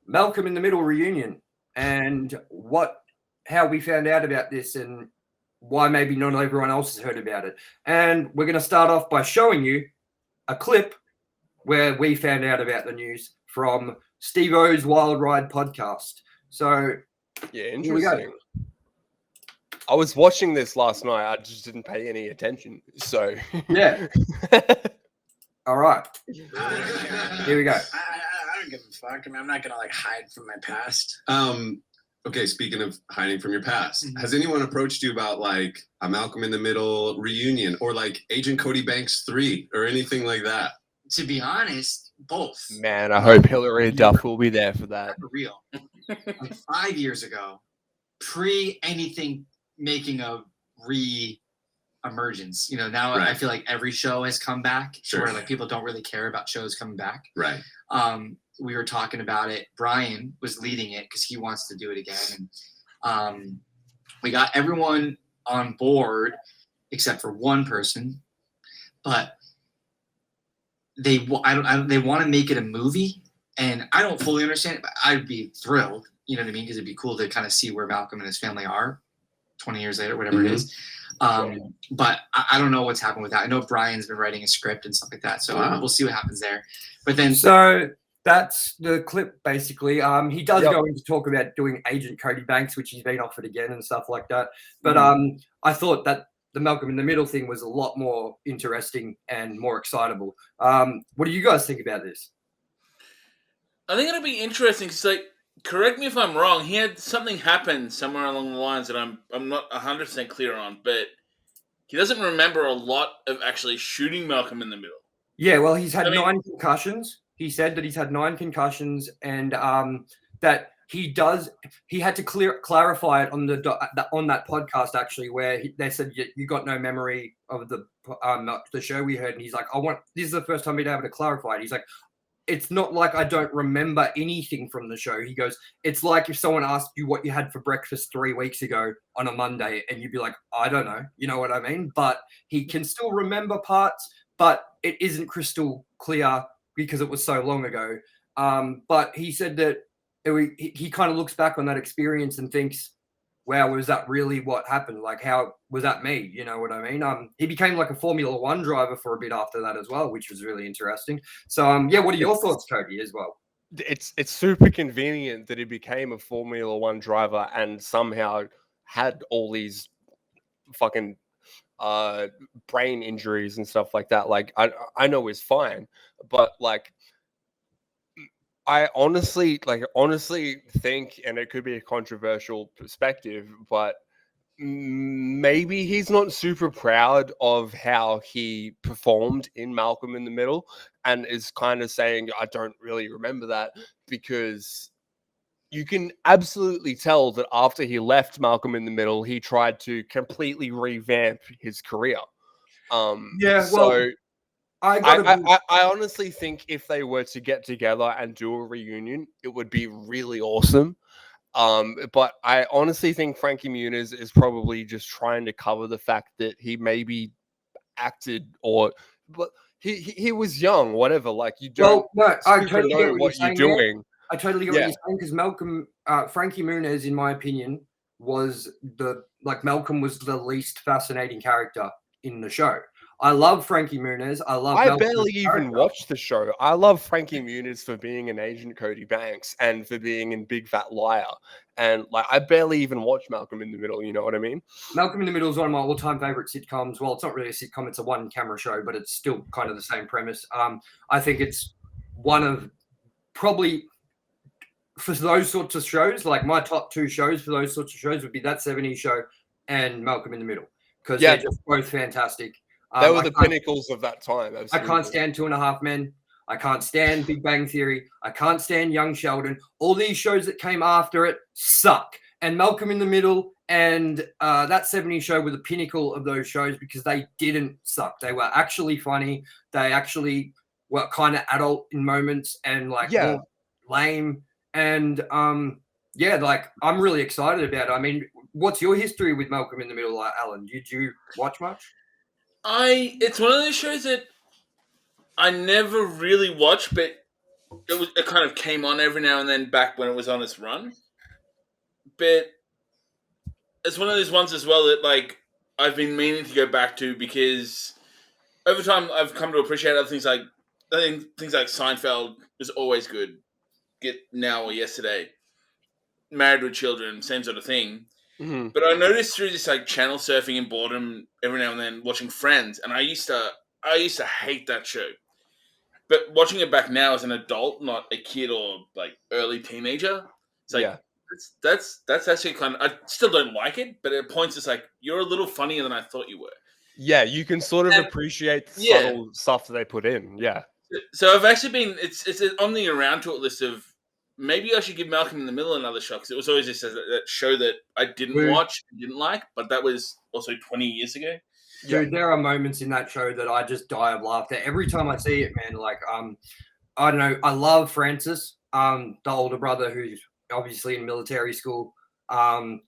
Malcolm in the Middle reunion and how we found out about this and why maybe not everyone else has heard about it. And we're going to start off by showing you a clip where we found out about the news from Steve O's Wild Ride podcast. So yeah, here we go. interesting. I was watching this last night. I just didn't pay any attention. So Yeah. All right. Here we go. I don't give a fuck. I mean, I'm not gonna like hide from my past. Okay, speaking of hiding from your past, has anyone approached you about like a Malcolm in the Middle reunion or like Agent Cody Banks 3 or anything like that? To be honest, both. Man, I hope Hillary Duff will be there for that. For real. Like 5 years ago, pre anything making a re-emergence. You know, now Right. I feel like every show has come back. Sure. Where like people don't really care about shows coming back. Right. We were talking about it. Bryan was leading it because he wants to do it again. And we got everyone on board except for one person, but they want to make it a movie, and I don't fully understand it, but I'd be thrilled. You know what I mean? Because it'd be cool to kind of see where Malcolm and his family are 20 years later, whatever it is. But I don't know what's happened with that. I know Bryan's been writing a script and stuff like that, so we'll see what happens there. But then, so that's the clip, basically. He does go into talk about doing Agent Cody Banks, which he's been offered again and stuff like that. But I thought that the Malcolm in the Middle thing was a lot more interesting and more excitable. What do you guys think about this? I think it'll be interesting because, like, correct me if I'm wrong, he had something happen somewhere along the lines that I'm not 100% clear on, but he doesn't remember a lot of actually shooting Malcolm in the Middle. Yeah, well, he's had 9 concussions. He said that he's had 9 concussions, and that he had to clarify it on that podcast actually, where they said you got no memory of the show we heard, and he's like, this is the first time he'd able to clarify it. He's like, it's not like I don't remember anything from the show. He goes, it's like if someone asked you what you had for breakfast 3 weeks ago on a Monday, and you'd be like, I don't know, you know what I mean? But he can still remember parts, but it isn't crystal clear because it was so long ago. But he said that he kind of looks back on that experience and thinks, wow, was that really what happened? Like, how was that me? You know what I mean? He became like a Formula One driver for a bit after that as well, which was really interesting. So, what are your thoughts, Cody, as well? It's super convenient that he became a Formula One driver and somehow had all these fucking brain injuries and stuff like that. Like, I know it's fine, but like, I honestly think, and it could be a controversial perspective, but maybe he's not super proud of how he performed in Malcolm in the Middle and is kind of saying, I don't really remember that, because you can absolutely tell that after he left Malcolm in the Middle, he tried to completely revamp his career. I honestly think if they were to get together and do a reunion, it would be really awesome. But I honestly think Frankie Muniz is probably just trying to cover the fact that he maybe acted but he was young, whatever. Like, you don't I totally know what you're doing. I totally get what you're saying, because Frankie Muniz, in my opinion, Malcolm was the least fascinating character in the show. I love Frankie Muniz. I barely even watched the show. I love Frankie Muniz for being an Agent Cody Banks and for being in Big Fat Liar. And like, I barely even watched Malcolm in the Middle. You know what I mean? Malcolm in the Middle is one of my all-time favorite sitcoms. Well, it's not really a sitcom; it's a one-camera show, but it's still kind of the same premise. I think it's one of probably, for those sorts of shows, like my top 2 shows for those sorts of shows would be That 70s Show and Malcolm in the Middle, because they're just both fantastic. They were the pinnacles of that time. Absolutely. I can't stand 2.5 Men. I can't stand Big Bang Theory. I can't stand Young Sheldon. All these shows that came after it suck. And Malcolm in the Middle and That 70s Show were the pinnacle of those shows because they didn't suck. They were actually funny. They actually were kind of adult in moments and more lame. And I'm really excited about it. I mean, what's your history with Malcolm in the Middle, Alan? Did you watch much? It's one of those shows that I never really watched, but it kind of came on every now and then back when it was on its run. But it's one of those ones as well that like I've been meaning to go back to because over time I've come to appreciate other things. Like I think things like Seinfeld was always good. Get Now or Yesterday, Married with Children, same sort of thing. Mhm. But I noticed through this like channel surfing and boredom every now and then watching Friends, and I used to hate that show. But watching it back now as an adult, not a kid or like early teenager, it's like Yeah. that's actually kind of. I still don't like it, but at points it's like you're a little funnier than I thought you were. Yeah, you can sort of And- appreciate the yeah. subtle stuff that they put in. Yeah. So I've actually been it's on the around to it list of maybe I should give Malcolm in the Middle another shot because it was always just that show that I didn't watch, didn't like, but that was also 20 years ago. Dude, there are moments in that show that I just die of laughter every time I see it, man. Like, I don't know. I love Francis, the older brother who's obviously in military school. And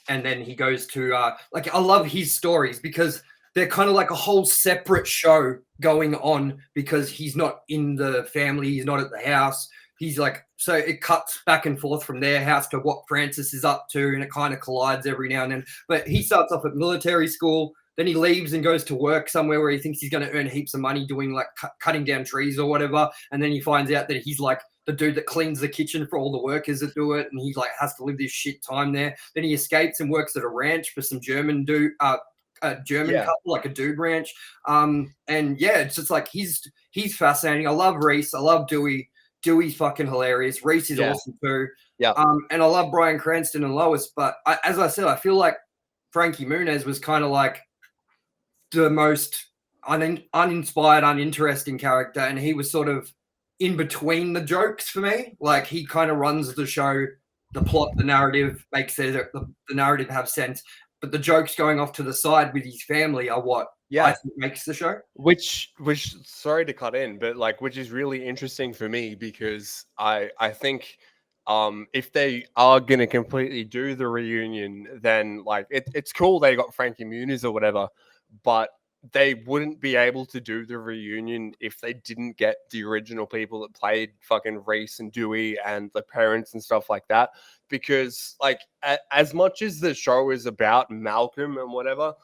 then he goes to like I love his stories because they're kind of like a whole separate show going on because he's not in the family, he's not at the house. He's like, so it cuts back and forth from their house to what Francis is up to, and it kind of collides every now and then. But he starts off at military school, then he leaves and goes to work somewhere where he thinks he's going to earn heaps of money doing like cutting down trees or whatever. And then he finds out that he's like the dude that cleans the kitchen for all the workers that do it, and he like has to live this shit time there. Then he escapes and works at a ranch for some German dude, a German couple, like a dude ranch. And yeah, it's just like he's fascinating. I love Reese. I love Dewey. Dewey's fucking hilarious. Reese is awesome too. Yeah. And I love Bryan Cranston and Lois, but as I said, I feel like Frankie Muniz was kind of like the most uninspired, uninteresting character, and he was sort of in between the jokes for me. Like he kind of runs the show, the plot, the narrative makes the narrative have sense, but the jokes going off to the side with his family are what I think makes the show. Which sorry to cut in, but like which is really interesting for me because I think if they are gonna completely do the reunion, then like it's cool they got Frankie Muniz or whatever, but they wouldn't be able to do the reunion if they didn't get the original people that played fucking Reese and Dewey and the parents and stuff like that. Because like as much as the show is about Malcolm and whatever,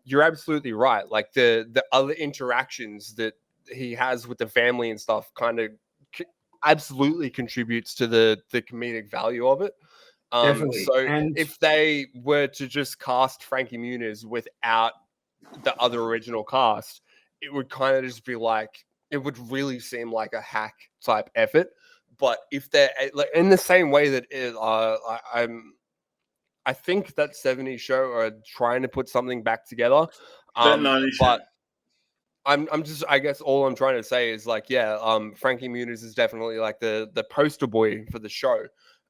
you're absolutely right. Like the other interactions that he has with the family and stuff kind of absolutely contributes to the comedic value of it. Definitely. So And if they were to just cast Frankie Muniz without the other original cast, it would kind of just be like, it would really seem like a hack type effort. But if they're like in the same way that I think that 70s show are trying to put something back together. But I'm just, I guess all I'm trying to say is like, Frankie Muniz is definitely like the poster boy for the show.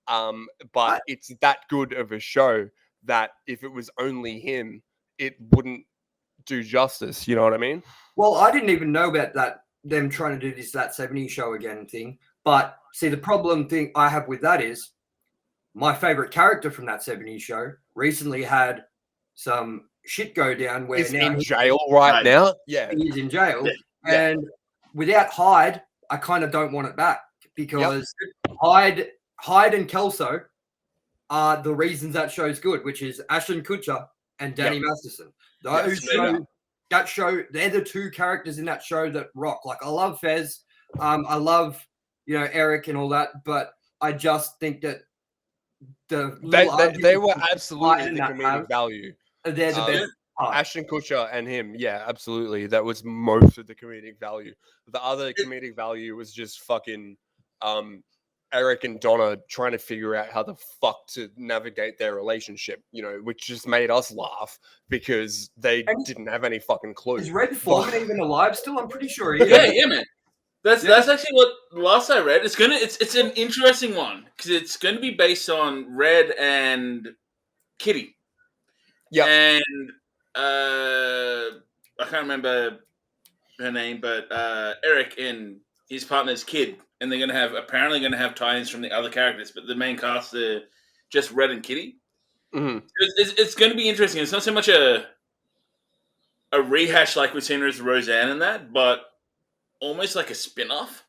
But it's that good of a show that if it was only him, it wouldn't do justice. You know what I mean? Well, I didn't even know about that, them trying to do that 70s show again thing. But see, the problem thing I have with that is my favorite character from that 70s show recently had some shit go down where he's now in jail right now. Yeah, he's in jail. Yeah. And without Hyde, I kind of don't want it back because Hyde and Kelso are the reasons that show's good, which is Ashton Kutcher and Danny Masterson. Those that show, they're the two characters in that show that rock. Like I love Fez, I love Eric and all that, but I just think that they were absolutely the comedic value. They're the best. Ashton Kutcher and him, absolutely. That was most of the comedic value. The other comedic value was just fucking Eric and Donna trying to figure out how the fuck to navigate their relationship, which just made us laugh because they didn't have any fucking clue. Is Red Foreman even alive still? I'm pretty sure he is. Yeah, man. That's actually what last I read. It's an interesting one because it's going to be based on Red and Kitty. Yeah, and I can't remember her name, but Eric and his partner's kid, and they're apparently going to have tie-ins from the other characters, but the main cast are just Red and Kitty. Mm-hmm. It's going to be interesting. It's not so much a rehash like we've seen with Roseanne and that, but almost like a spin-off.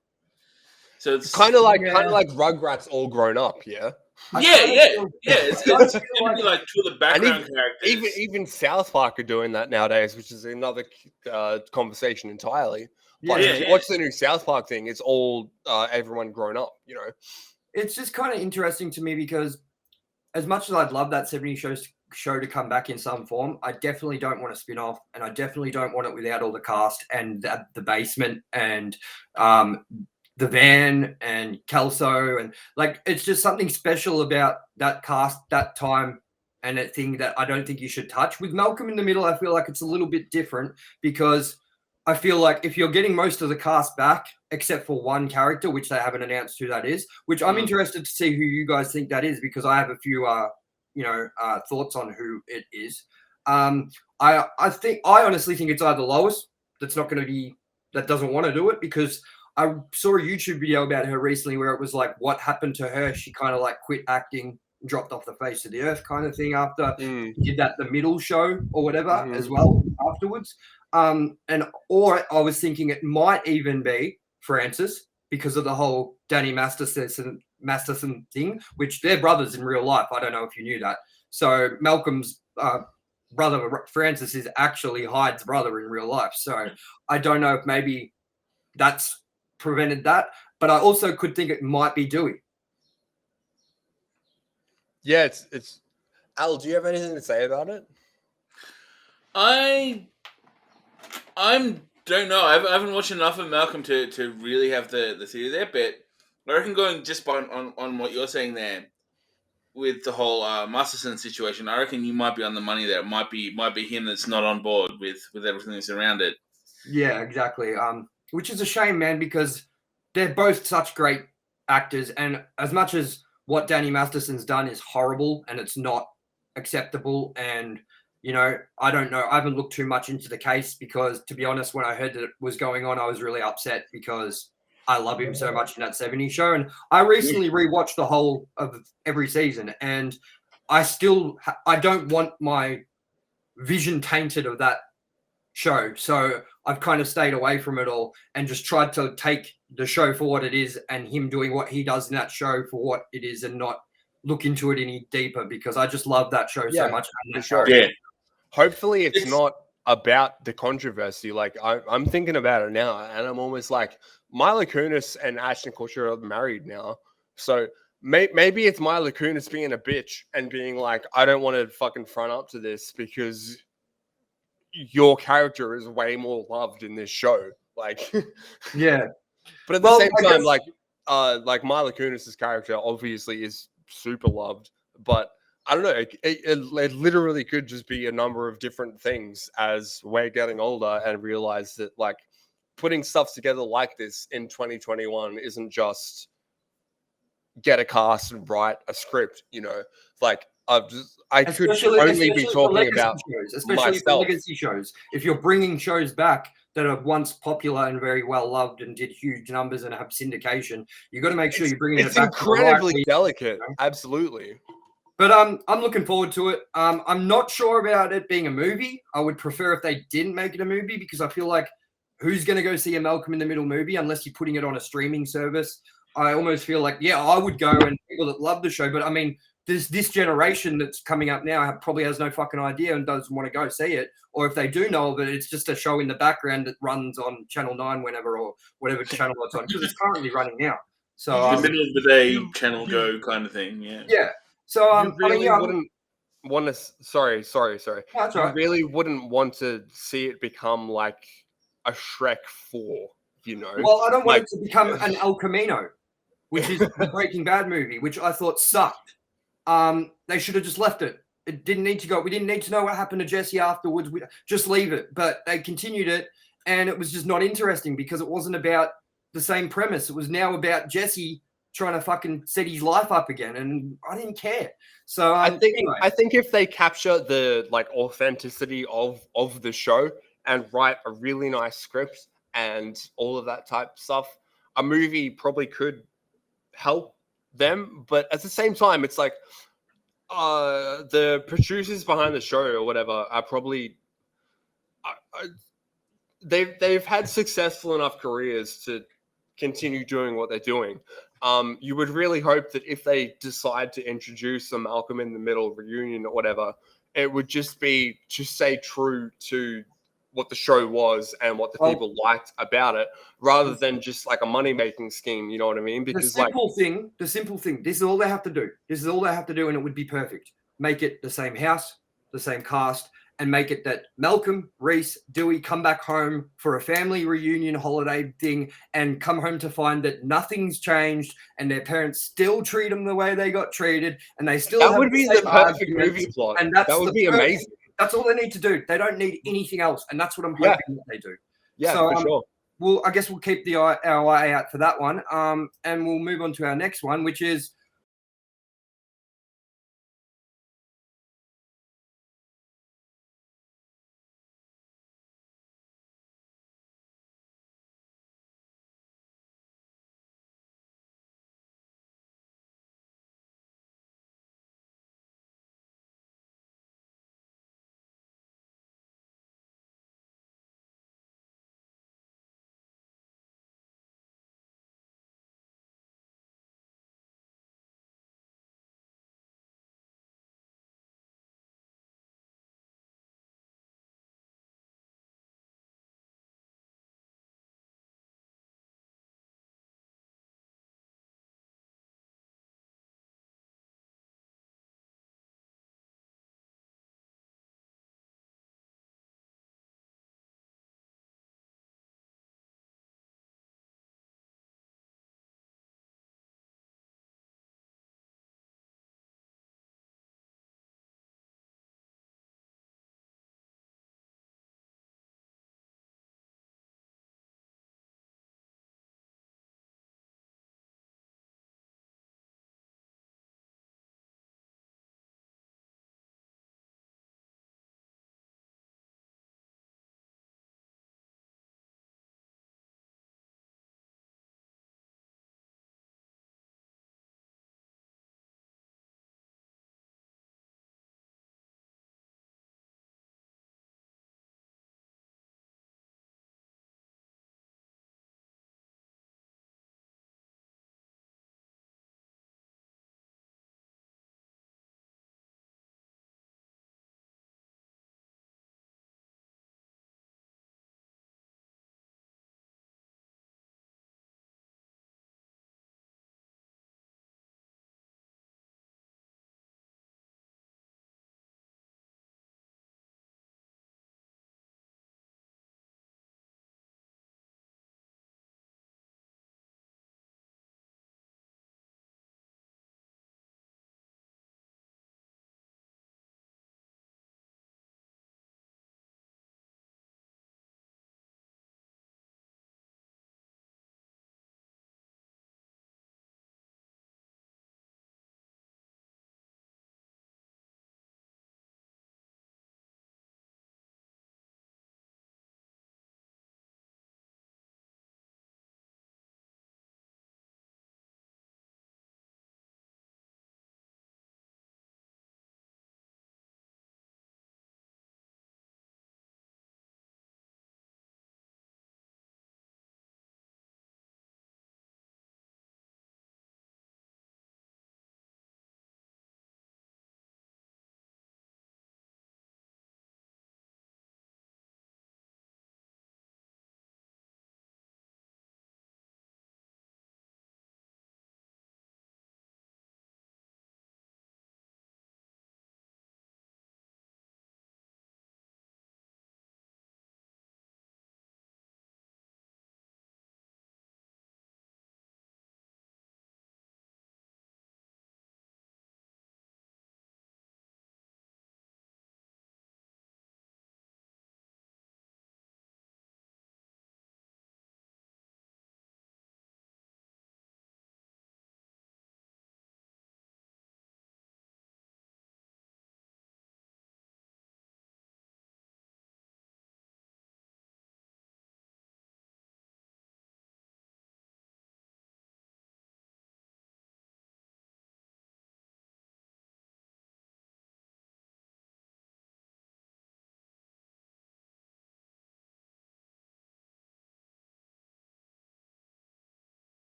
So it's kind of like Rugrats all grown up, yeah. It's going to be like two of the background characters. Even South Park are doing that nowadays, which is another conversation entirely. But if you watch the new South Park thing, it's all everyone grown up, you know. It's just kind of interesting to me because as much as I'd love that 70s show to come back in some form, I definitely don't want a spin-off, and I definitely don't want it without all the cast and the basement and the van and Kelso, and like it's just something special about that cast, that time, and a thing that I don't think you should touch. With Malcolm in the Middle, I feel like it's a little bit different because I feel like if you're getting most of the cast back, except for one character, which they haven't announced who that is, which I'm interested to see who you guys think that is, because I have a few thoughts on who it is. I honestly think it's either Lois that doesn't want to do it, because I saw a YouTube video about her recently where it was like what happened to her. She kind of like quit acting, dropped off the face of the earth kind of thing after did the Middle show or whatever as well afterwards. Or I was thinking it might even be Francis because of the whole Danny Masterson thing, which they're brothers in real life. I don't know if you knew that. So Malcolm's brother Francis is actually Hyde's brother in real life. So I don't know if maybe that's prevented that, but I also could think it might be Dewey. Yeah, it's Al, do you have anything to say about it? I don't know. I haven't watched enough of Malcolm to really have the theory there, but I reckon going just on what you're saying there with the whole Masterson situation, I reckon you might be on the money there. It might be him that's not on board with everything that's around it. Yeah, exactly. Which is a shame, man, because they're both such great actors, and as much as what Danny Masterson's done is horrible and it's not acceptable, and I don't know. I haven't looked too much into the case because, to be honest, when I heard that it was going on, I was really upset because I love him so much in that 70s show. And I recently rewatched the whole of every season, and I don't want my vision tainted of that show. So I've kind of stayed away from it all and just tried to take the show for what it is and him doing what he does in that show for what it is and not look into it any deeper, because I just love that show so much. For sure. Yeah. Hopefully it's not about the controversy. Like I'm thinking about it now, and I'm almost like Mila Kunis and Ashton Kutcher are married now. So maybe it's Mila Kunis being a bitch and being like, I don't want to fucking front up to this because your character is way more loved in this show. Like, yeah. But at the same time, like Mila Kunis's character obviously is super loved, but I don't know. It literally could just be a number of different things as we're getting older and realize that like putting stuff together like this in 2021 isn't just get a cast and write a script. Like I could only be talking about shows, especially for legacy shows. If you're bringing shows back that are once popular and very well loved and did huge numbers and have syndication, you got to make sure you're bringing it back. It's incredibly delicate, absolutely. But I'm looking forward to it. I'm not sure about it being a movie. I would prefer if they didn't make it a movie, because I feel like who's going to go see a Malcolm in the Middle movie unless you're putting it on a streaming service? I almost feel like, I would go, and people that love the show. But I mean, this generation that's coming up now probably has no fucking idea and doesn't want to go see it. Or if they do know of it, it's just a show in the background that runs on Channel 9 whenever, or whatever channel it's on, because it's currently running now. So the middle of the day channel go kind of thing, yeah. Yeah. So wouldn't want to. Sorry. That's right. Really wouldn't want to see it become like a Shrek 4. Well, I don't want it to become an El Camino, which is the Breaking Bad movie, which I thought sucked. They should have just left it. It didn't need to go. We didn't need to know what happened to Jesse afterwards. Just leave it. But they continued it, and it was just not interesting because it wasn't about the same premise. It was now about Jesse trying to fucking set his life up again, and I didn't care. So I think if they capture the like authenticity of the show and write a really nice script and all of that type of stuff, a movie probably could help them. But at the same time, it's like the producers behind the show or whatever are probably they've had successful enough careers to continue doing what they're doing. You would really hope that if they decide to introduce a Malcolm in the Middle reunion or whatever, it would just be to stay true to what the show was and what the people liked about it, rather than just like a money-making scheme. You know what I mean? Because the simple thing. This is all they have to do. And it would be perfect. Make it the same house, the same cast, and make it that Malcolm, Reese, Dewey come back home for a family reunion holiday thing and come home to find that nothing's changed and their parents still treat them the way they got treated, and they still that have would be the perfect movie plot. And that would be amazing. That's all they need to do. They don't need anything else, and that's what I'm hoping that they do. Yeah, so, for sure. Well, I guess we'll keep our eye out for that one, and we'll move on to our next one, which is